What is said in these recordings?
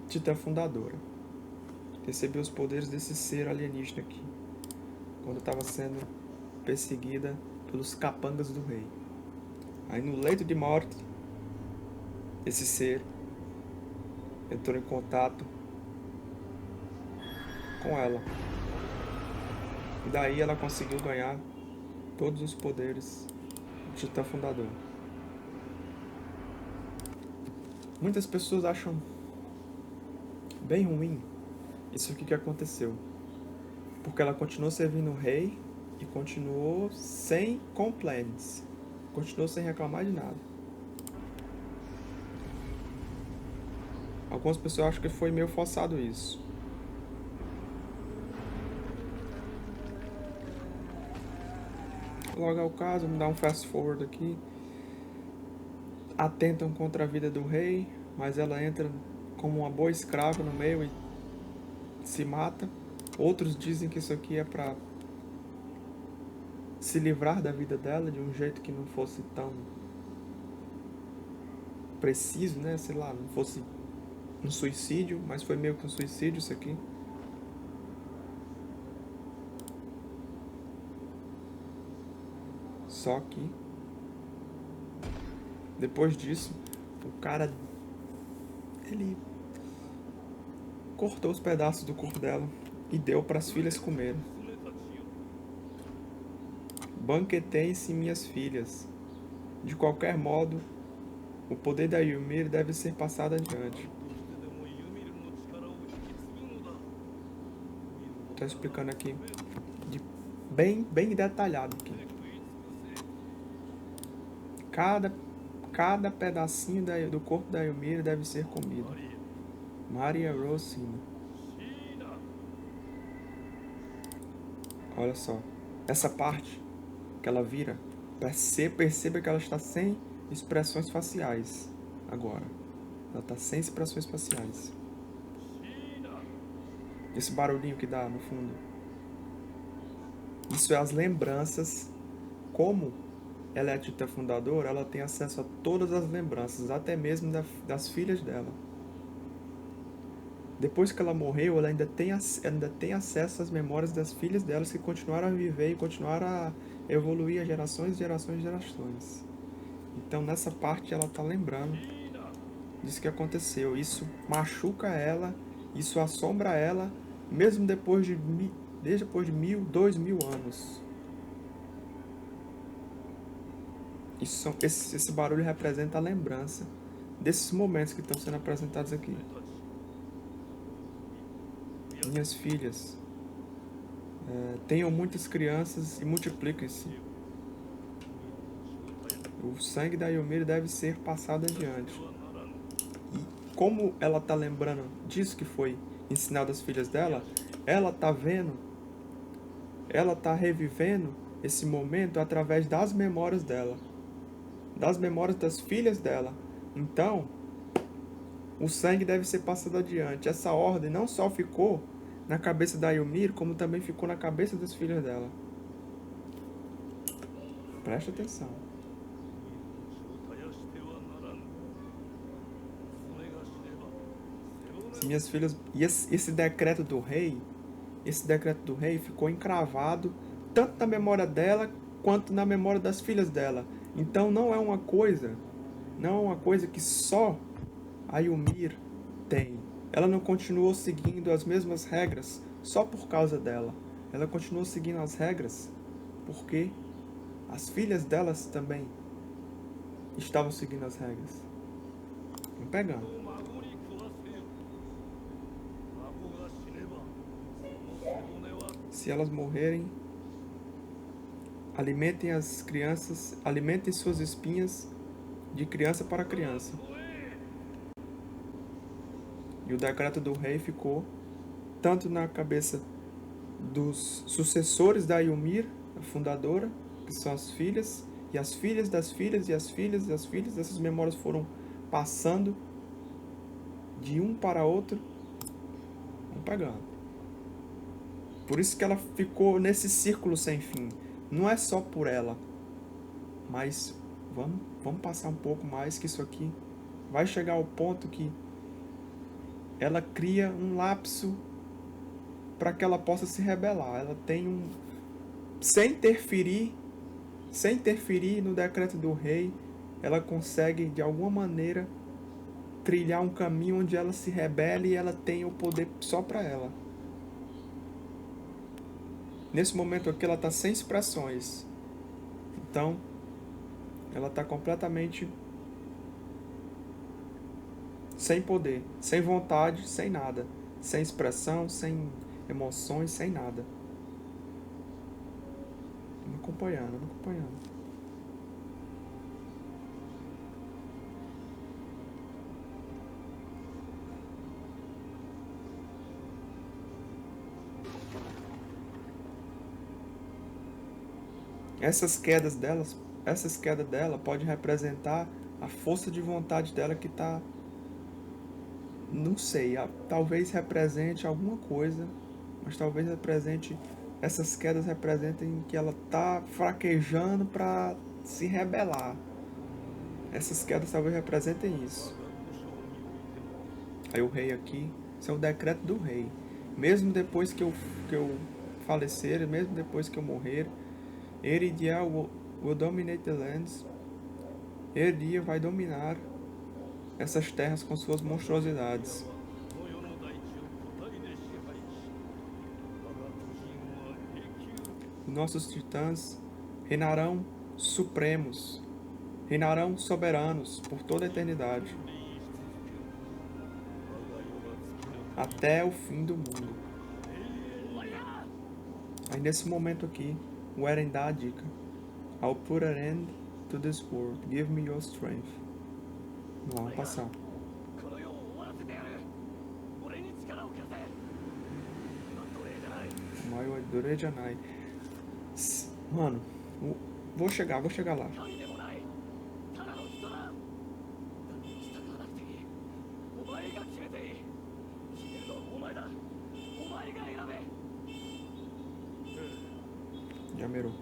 Titã Fundadora. Recebeu os poderes desse ser alienígena aqui, quando estava sendo perseguida pelos capangas do rei. Aí no leito de morte, esse ser entrou em contato com ela. E daí ela conseguiu ganhar todos os poderes do Titã Fundador. Muitas pessoas acham bem ruim isso aqui que aconteceu, porque ela continuou servindo o rei e continuou sem complaints, continuou sem reclamar de nada. Algumas pessoas acham que foi meio forçado isso. Logo ao caso, vamos dar um fast forward aqui. Atentam contra a vida do rei, mas ela entra como uma boa escrava no meio e se mata. Outros dizem que isso aqui é para se livrar da vida dela de um jeito que não fosse tão preciso, né? Sei lá, não fosse um suicídio, mas foi meio que um suicídio isso aqui. Só que depois disso, o cara, ele cortou os pedaços do corpo dela e deu para as filhas comerem. Banqueteiem-se minhas filhas. De qualquer modo, o poder da Ymir deve ser passado adiante. Estou explicando aqui bem detalhado aqui. Cada pedacinho do corpo da Ymir deve ser comido. Maria Rosina. Olha só. Essa parte que ela vira, perceba que ela está sem expressões faciais agora. Ela está sem expressões faciais. Esse barulhinho que dá no fundo. Isso é as lembranças. Como ela é a Titã Fundadora, ela tem acesso a todas as lembranças, até mesmo das filhas dela. Depois que ela morreu, ela ainda tem acesso às memórias das filhas delas que continuaram a viver e continuaram a evoluir a gerações, gerações, gerações. Então nessa parte ela está lembrando disso que aconteceu. Isso machuca ela, isso assombra ela, mesmo desde depois de 2.000 anos. Esse barulho representa a lembrança desses momentos que estão sendo apresentados aqui. Minhas filhas, tenham muitas crianças e multipliquem-se. O sangue da Ymir deve ser passado adiante. E como ela está lembrando disso que foi ensinado às filhas dela, ela está vendo, ela está revivendo esse momento através das memórias dela, das memórias das filhas dela. Então, o sangue deve ser passado adiante. Essa ordem não só ficou na cabeça da Ymir, como também ficou na cabeça das filhas dela. Preste atenção. Minhas filhas, e esse decreto do rei ficou encravado tanto na memória dela quanto na memória das filhas dela. Então não é uma coisa que só a Ymir tem. Ela não continuou seguindo as mesmas regras só por causa dela. Ela continuou seguindo as regras porque as filhas delas também estavam seguindo as regras. Vamos pegando. Se elas morrerem, alimentem as crianças, alimentem suas espinhas de criança para criança. E o decreto do rei ficou tanto na cabeça dos sucessores da Ymir, a fundadora, que são as filhas, e as filhas das filhas, e as filhas das filhas. Essas memórias foram passando de um para outro. Vamos pegando. Por isso que ela ficou nesse círculo sem fim. Não é só por ela, mas vamos passar um pouco mais, que isso aqui vai chegar ao ponto que ela cria um lapso para que ela possa se rebelar. Ela tem sem interferir no decreto do rei, ela consegue de alguma maneira trilhar um caminho onde ela se rebele e ela tem o poder só para ela. Nesse momento aqui ela está sem expressões. Então, ela está completamente sem poder, sem vontade, sem nada. Sem expressão, sem emoções, sem nada. Me acompanhando. Essas quedas dela pode representar a força de vontade dela que está, não sei, talvez represente alguma coisa, mas talvez essas quedas representem que ela está fraquejando para se rebelar. Essas quedas talvez representem isso. Aí o rei aqui, isso é o decreto do rei. Mesmo depois que eu falecer, mesmo depois que eu morrer, Eridia will dominate the lands. Eridia vai dominar essas terras com suas monstruosidades. Nossos titãs reinarão supremos, reinarão soberanos por toda a eternidade, até o fim do mundo. Aí nesse momento aqui, o Eren dá a dica: I'll put an end to this world, give me your strength. Vamos passar. Dorejanai. Mano, vou chegar lá. Yameru.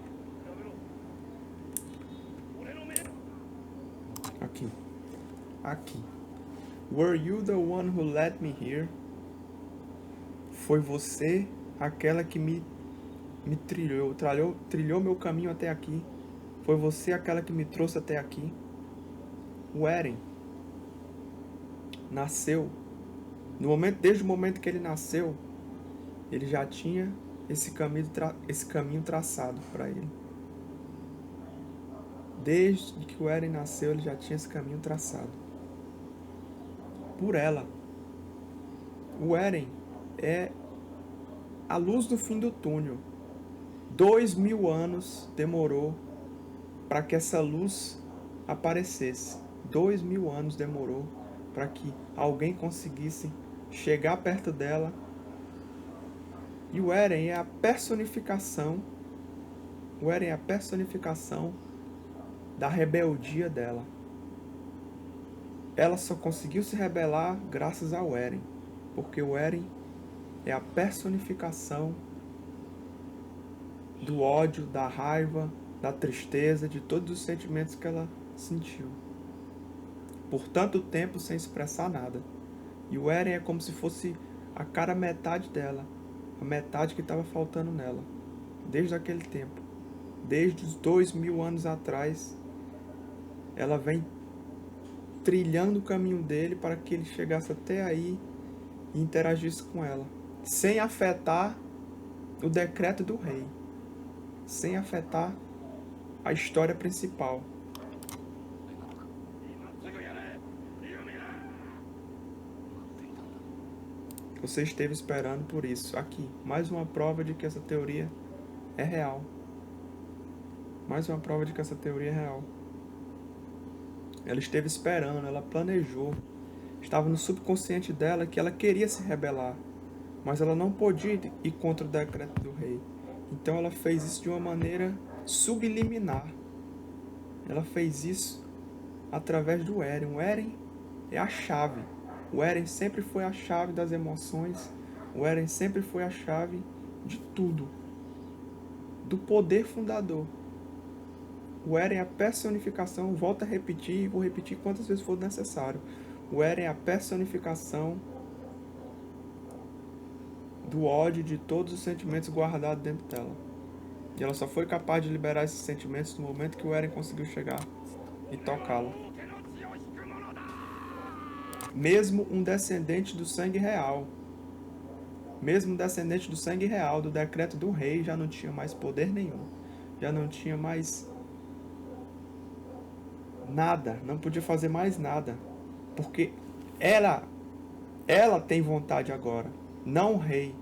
Aqui. Were you the one who led me here? Foi você aquela que me trilhou meu caminho até aqui. Foi você aquela que me trouxe até aqui. O Eren nasceu, desde o momento que ele nasceu, ele já tinha esse caminho traçado para ele. Desde que o Eren nasceu, ele já tinha esse caminho traçado. Por ela. O Eren é a luz do fim do túnel. 2000 anos demorou para que essa luz aparecesse. 2000 anos demorou para que alguém conseguisse chegar perto dela. E o Eren é a personificação. O Eren é a personificação da rebeldia dela. Ela só conseguiu se rebelar graças ao Eren, porque o Eren é a personificação do ódio, da raiva, da tristeza, de todos os sentimentos que ela sentiu. Por tanto tempo sem expressar nada. E o Eren é como se fosse a cara metade dela, a metade que estava faltando nela, desde aquele tempo. Desde os 2000 anos atrás, ela vem trilhando o caminho dele para que ele chegasse até aí e interagisse com ela, sem afetar o decreto do rei, sem afetar a história principal. Você esteve esperando por isso. Aqui, mais uma prova de que essa teoria é real. Mais uma prova de que essa teoria é real. Ela esteve esperando, ela planejou. Estava no subconsciente dela que ela queria se rebelar, mas ela não podia ir contra o decreto do rei. Então ela fez isso de uma maneira subliminar. Ela fez isso através do Eren. O Eren é a chave. O Eren sempre foi a chave das emoções. O Eren sempre foi a chave de tudo. Do poder fundador. O Eren é a personificação, volto a repetir e vou repetir quantas vezes for necessário. O Eren é a personificação do ódio e de todos os sentimentos guardados dentro dela. E ela só foi capaz de liberar esses sentimentos no momento que o Eren conseguiu chegar e tocá-la. Mesmo um descendente do sangue real, mesmo um descendente do sangue real, do decreto do rei, já não tinha mais poder nenhum. Já não tinha mais nada, não podia fazer mais nada. Porque ela tem vontade agora, não o rei.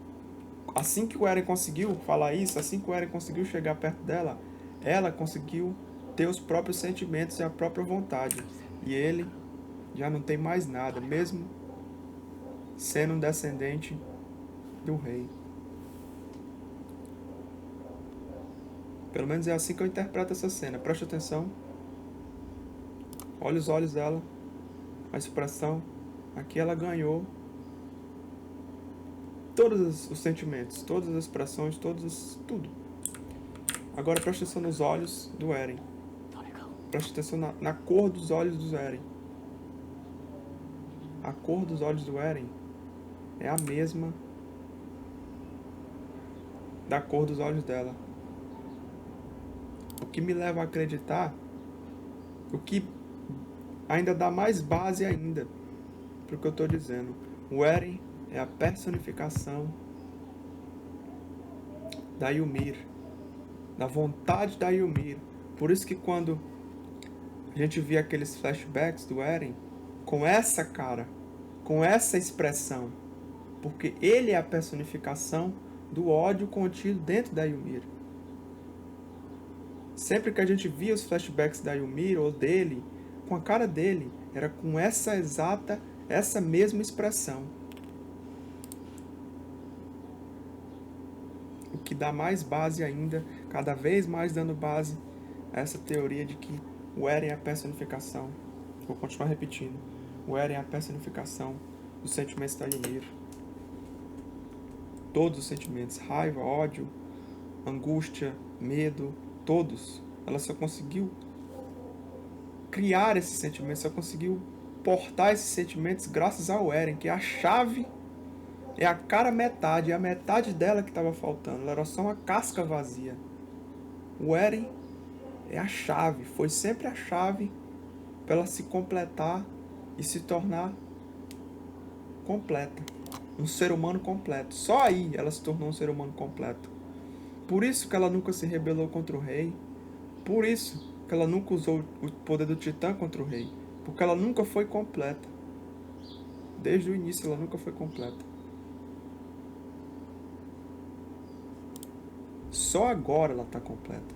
Assim que o Eren conseguiu falar isso, assim que o Eren conseguiu chegar perto dela, ela conseguiu ter os próprios sentimentos e a própria vontade. E ele já não tem mais nada, mesmo sendo um descendente do rei. Pelo menos é assim que eu interpreto essa cena. Preste atenção. Olha os olhos dela, a expressão. Aqui ela ganhou todos os sentimentos, todas as expressões, tudo. Agora preste atenção nos olhos do Eren. Preste atenção na cor dos olhos do Eren. A cor dos olhos do Eren é a mesma da cor dos olhos dela. O que me leva a acreditar, o que ainda dá mais base ainda para o que eu estou dizendo. O Eren é a personificação da Ymir, da vontade da Ymir. Por isso que quando a gente vê aqueles flashbacks do Eren, com essa cara, com essa expressão, porque ele é a personificação do ódio contido dentro da Ymir. Sempre que a gente via os flashbacks da Ymir ou dele, com a cara dele, era com essa mesma expressão. O que dá mais base ainda, cada vez mais dando base a essa teoria de que o Eren é a personificação. Vou continuar repetindo. O Eren é a personificação dos sentimentos da Ymir. Todos os sentimentos, raiva, ódio, angústia, medo, todos. Ela só conseguiu criar esses sentimentos, só conseguiu portar esses sentimentos graças ao Eren, que é a chave, é a cara metade, é a metade dela que estava faltando. Ela era só uma casca vazia. O Eren é a chave, foi sempre a chave para ela se completar e se tornar completa. Um ser humano completo. Só aí ela se tornou um ser humano completo. Por isso que ela nunca se rebelou contra o rei. Por isso que ela nunca usou o poder do Titã contra o rei. Porque ela nunca foi completa. Desde o início ela nunca foi completa. Só agora ela está completa.